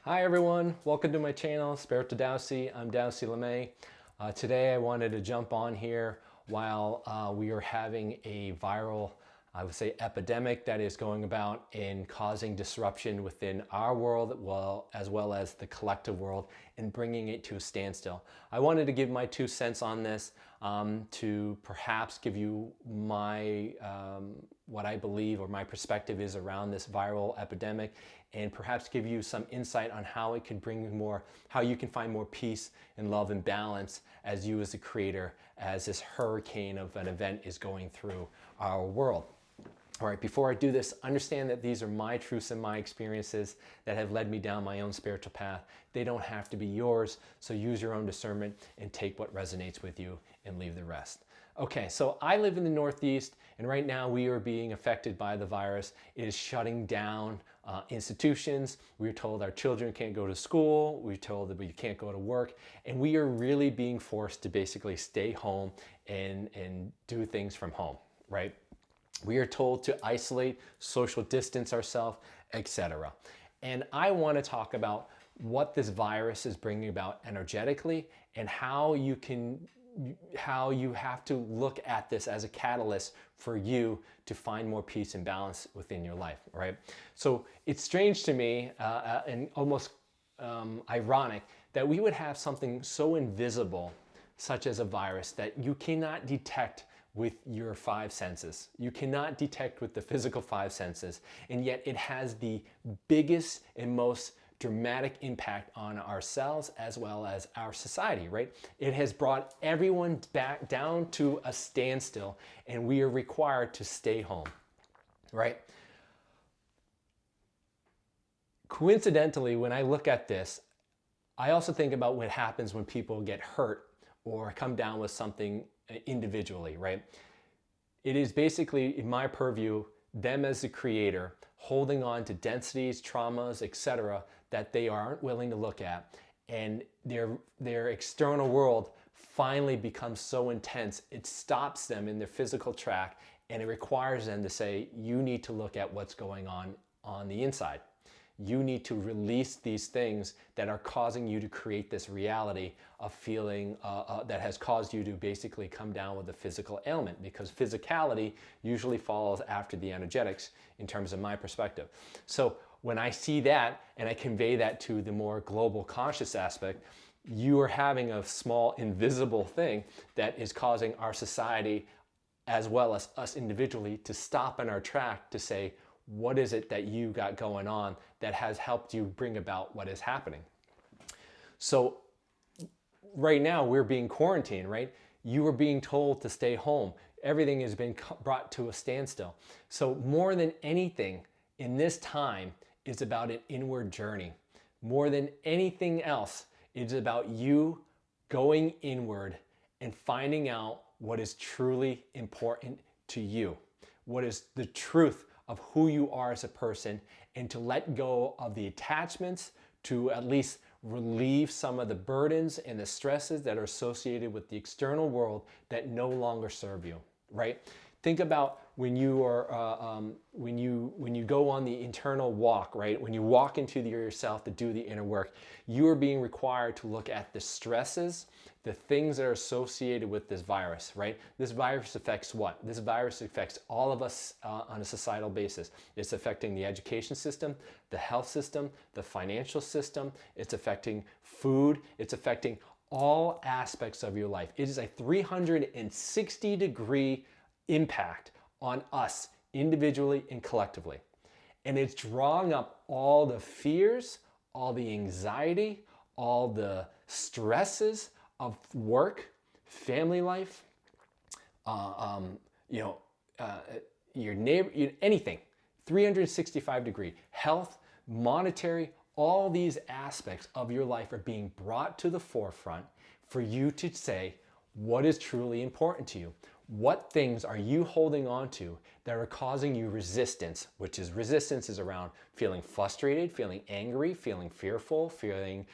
Hi everyone, welcome to my channel, Spiritual Dowsey. I'm Dowsey LeMay. Today I wanted to jump on here while we are having a viral, I would say, epidemic that is going about and causing disruption within our world as well as the collective world and bringing it to a standstill. I wanted to give my 2 cents on this to perhaps give you my what I believe or my perspective is around this viral epidemic, and perhaps give you some insight on how it can bring more, how you can find more peace and love and balance as you as a creator, as this hurricane of an event is going through our world. All right, before I do this, understand that these are my truths and my experiences that have led me down my own spiritual path. They don't have to be yours, so use your own discernment and take what resonates with you and leave the rest. Okay, so I live in the Northeast, and right now we are being affected by the virus. It is shutting down institutions. We're told our children can't go to school. We're told that we can't go to work, and we are really being forced to basically stay home and do things from home, right? We are told to isolate, social distance ourselves, etc. And I want to talk about what this virus is bringing about energetically and how you have to look at this as a catalyst for you to find more peace and balance within your life, right? So it's strange to me and almost ironic that we would have something so invisible, such as a virus, that you cannot detect with your 5 senses. You cannot detect with the physical 5 senses, and yet it has the biggest and most dramatic impact on ourselves as well as our society, right? It has brought everyone back down to a standstill, and we are required to stay home, right? Coincidentally, when I look at this, I also think about what happens when people get hurt or come down with something individually, right? It is basically, in my purview, them as the creator holding on to densities, traumas, etc., that they aren't willing to look at, and their external world finally becomes so intense it stops them in their physical track, and it requires them to say, you need to look at what's going on the inside. You need to release these things that are causing you to create this reality of feeling that has caused you to basically come down with a physical ailment, because physicality usually follows after the energetics in terms of my perspective. So when I see that and I convey that to the more global conscious aspect, you are having a small invisible thing that is causing our society as well as us individually to stop in our track to say, what is it that you got going on that has helped you bring about what is happening? So right now we're being quarantined, right? You are being told to stay home. Everything has been brought to a standstill. So more than anything in this time is about an inward journey. More than anything else, it's about you going inward and finding out what is truly important to you. What is the truth of who you are as a person, and to let go of the attachments, to at least relieve some of the burdens and the stresses that are associated with the external world that no longer serve you, right? Think about when you are when you go on the internal walk, right? When you walk into yourself to do the inner work, you are being required to look at the stresses, the things that are associated with this virus, right? This virus affects what? This virus affects all of us on a societal basis. It's affecting the education system, the health system, the financial system. It's affecting food. It's affecting all aspects of your life. It is a 360-degree impact on us individually and collectively. And it's drawing up all the fears, all the anxiety, all the stresses of work, family life, your neighbor, anything. 365-degree health, monetary, all these aspects of your life are being brought to the forefront for you to say what is truly important to you. What things are you holding on to that are causing you resistance, which is resistance is around feeling frustrated, feeling angry, feeling fearful, feeling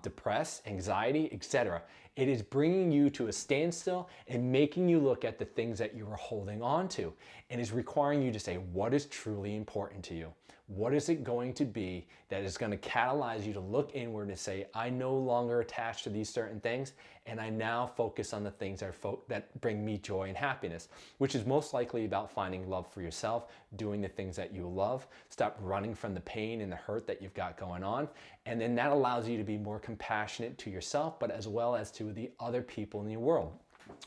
depressed, anxiety, etc. It is bringing you to a standstill and making you look at the things that you are holding on to, and is requiring you to say what is truly important to you. what is it going to be that is going to catalyze you to look inward and say, I no longer attach to these certain things, and I now focus on the things that bring me joy and happiness, which is most likely about finding love for yourself, doing the things that you love, stop running from the pain and the hurt that you've got going on, and then that allows you to be more compassionate to yourself, but as well as to the other people in the world.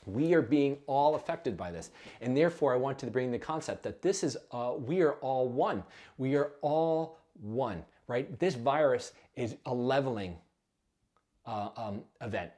We are being all affected by this. And therefore, I want to bring the concept that this is, we are all one. We are all one, right? This virus is a leveling event.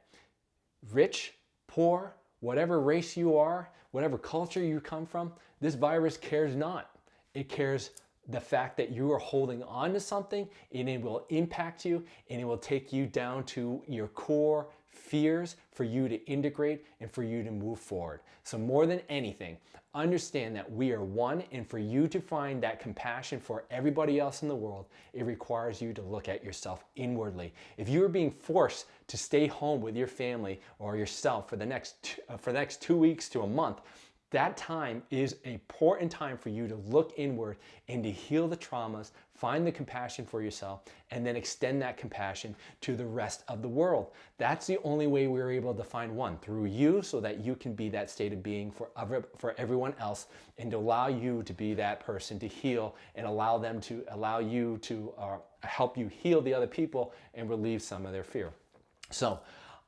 Rich, poor, whatever race you are, whatever culture you come from, this virus cares not. It cares the fact that you are holding on to something, and it will impact you, and it will take you down to your core fears for you to integrate and for you to move forward. So more than anything, understand that we are one, and for you to find that compassion for everybody else in the world, it requires you to look at yourself inwardly. If you are being forced to stay home with your family or yourself for the next 2 weeks to a month, that time is an important time for you to look inward and to heal the traumas, find the compassion for yourself, and then extend that compassion to the rest of the world. That's the only way we're able to find one, through you, so that you can be that state of being for everyone else, and to allow you to be that person to heal, and allow you to help you heal the other people and relieve some of their fear. So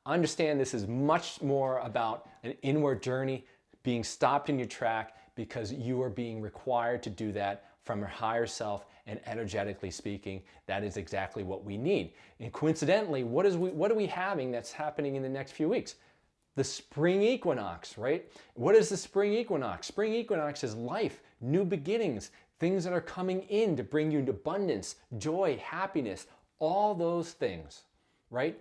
understand this is much more about an inward journey, being stopped in your track because you are being required to do that from your higher self, and energetically speaking, that is exactly what we need. And coincidentally, what are we having that's happening in the next few weeks? The spring equinox, right? What is the spring equinox? Spring equinox is life, new beginnings, things that are coming in to bring you abundance, joy, happiness, all those things, right?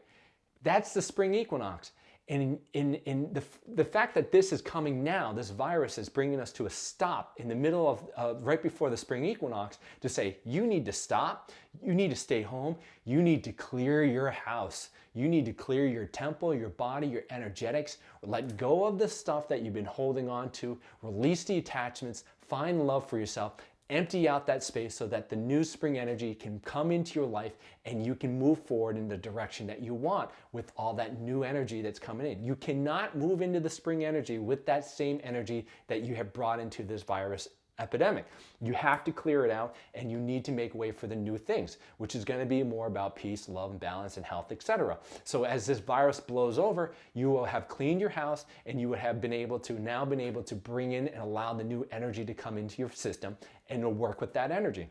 That's the spring equinox. And in the fact that this is coming now, this virus is bringing us to a stop in the middle of, right before the spring equinox, to say, you need to stop, you need to stay home, you need to clear your house, you need to clear your temple, your body, your energetics, let go of the stuff that you've been holding on to, release the attachments, find love for yourself, empty out that space so that the new spring energy can come into your life and you can move forward in the direction that you want with all that new energy that's coming in. You cannot move into the spring energy with that same energy that you have brought into this virus epidemic. You have to clear it out, and you need to make way for the new things, which is going to be more about peace, love, and balance, and health, etc. So as this virus blows over, you will have cleaned your house, and you would have been able to bring in and allow the new energy to come into your system, and it'll work with that energy,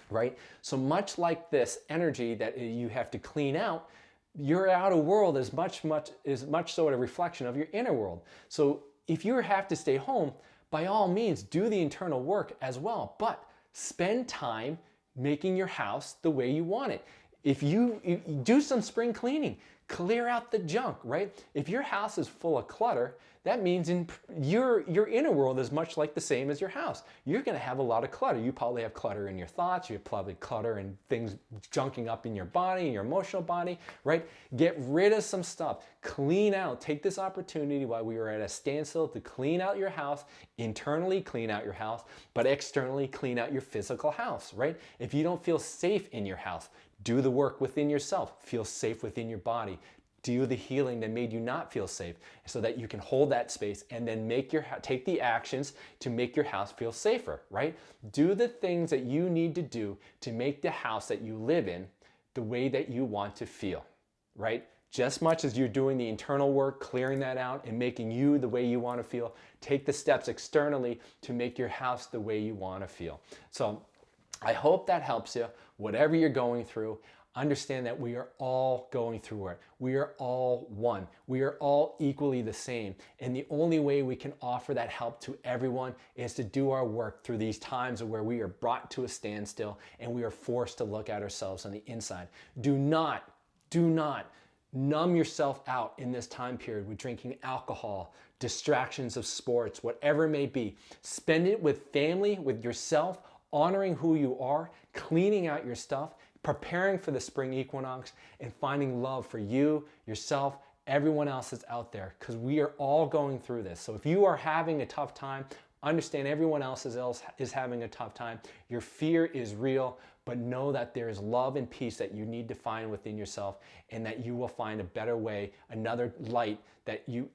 right? So much like this energy that you have to clean out, your outer world is much so a reflection of your inner world. So if you have to stay home, by all means, do the internal work as well, but spend time making your house the way you want it. If you do some spring cleaning, clear out the junk, right? If your house is full of clutter, that means your inner world is much like the same as your house. You're going to have a lot of clutter. You probably have clutter in your thoughts. You have probably clutter and things junking up in your body, in your emotional body, right? Get rid of some stuff. Clean out. Take this opportunity while we are at a standstill to clean out your house. Internally, clean out your house, but externally, clean out your physical house, right? If you don't feel safe in your house, do the work within yourself. Feel safe within your body. Do the healing that made you not feel safe, so that you can hold that space and then take the actions to make your house feel safer, right? Do the things that you need to do to make the house that you live in the way that you want to feel, right? Just much as you're doing the internal work, clearing that out and making you the way you want to feel, take the steps externally to make your house the way you want to feel. So I hope that helps you, whatever you're going through. Understand that we are all going through it. We are all one. We are all equally the same. And the only way we can offer that help to everyone is to do our work through these times where we are brought to a standstill and we are forced to look at ourselves on the inside. Do not numb yourself out in this time period with drinking alcohol, distractions of sports, whatever it may be. Spend it with family, with yourself, honoring who you are, cleaning out your stuff, preparing for the spring equinox, and finding love for you, yourself, everyone else that's out there, because we are all going through this. So if you are having a tough time, Understand everyone else is having a tough time. Your fear is real, but know that there is love and peace that you need to find within yourself, and that you will find a better way, another light,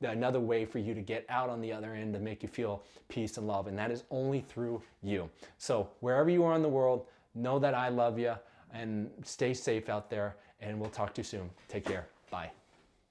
another way for you to get out on the other end to make you feel peace and love. And that is only through you. So wherever you are in the world, know that I love you, and stay safe out there, and we'll talk to you soon. Take care. Bye.